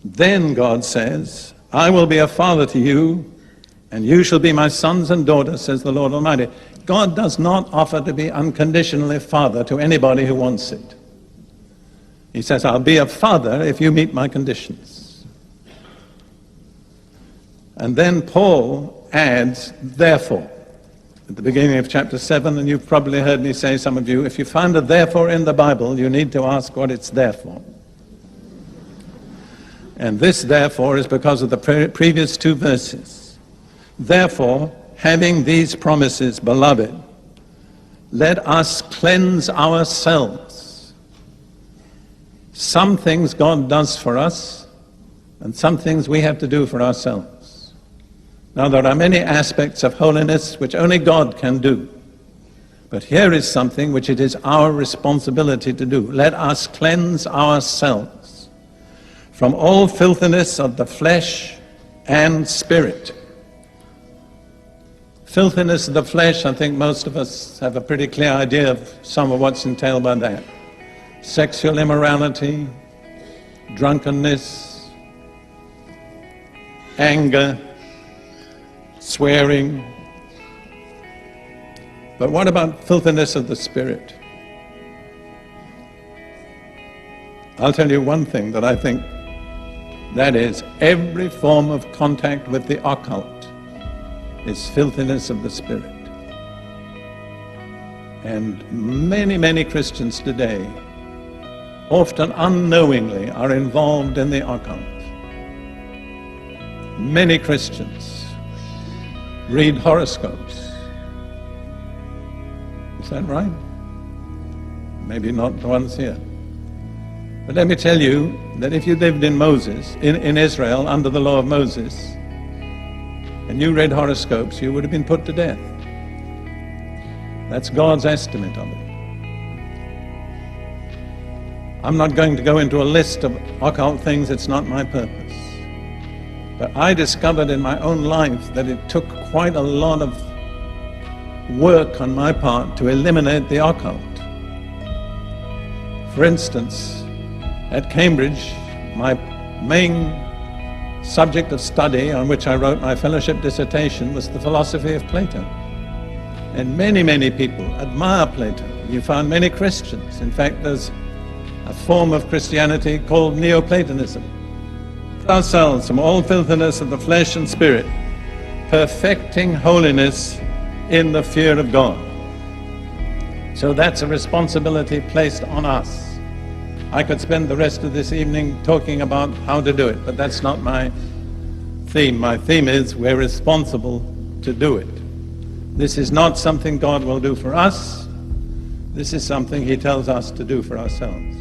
Then God says, I will be a father to you, and you shall be my sons and daughters, says the Lord Almighty. God does not offer to be unconditionally father to anybody who wants it. He says, I'll be a father if you meet my conditions. And then Paul adds, therefore, at the beginning of chapter 7, and you've probably heard me say, some of you, if you find a therefore in the Bible, you need to ask what it's there for. And this, therefore, is because of the previous two verses. Therefore, having these promises, beloved, let us cleanse ourselves. Some things God does for us, and some things we have to do for ourselves. Now, there are many aspects of holiness which only God can do. But here is something which it is our responsibility to do. Let us cleanse ourselves from all filthiness of the flesh and spirit. Filthiness of the flesh, I think most of us have a pretty clear idea of some of what's entailed by that. Sexual immorality, drunkenness, anger, swearing. But what about filthiness of the spirit? I'll tell you one thing that I think, that is, every form of contact with the occult is filthiness of the spirit. And many, many Christians today, often unknowingly, are involved in the occult. Many Christians read horoscopes. Is that right? Maybe not the ones here. But let me tell you that if you lived in in Israel, under the law of Moses, and you read horoscopes, you would have been put to death. That's God's estimate of it. I'm not going to go into a list of occult things, it's not my purpose. But I discovered in my own life that it took quite a lot of work on my part to eliminate the occult. For instance, at Cambridge, my main subject of study on which I wrote my fellowship dissertation was the philosophy of Plato. And many, many people admire Plato. You found many Christians. In fact, there's a form of Christianity called Neoplatonism. Ourselves from all filthiness of the flesh and spirit, perfecting holiness in the fear of God. So that's a responsibility placed on us. I could spend the rest of this evening talking about how to do it, but that's not my theme. My theme is we're responsible to do it. This is not something God will do for us. This is something He tells us to do for ourselves.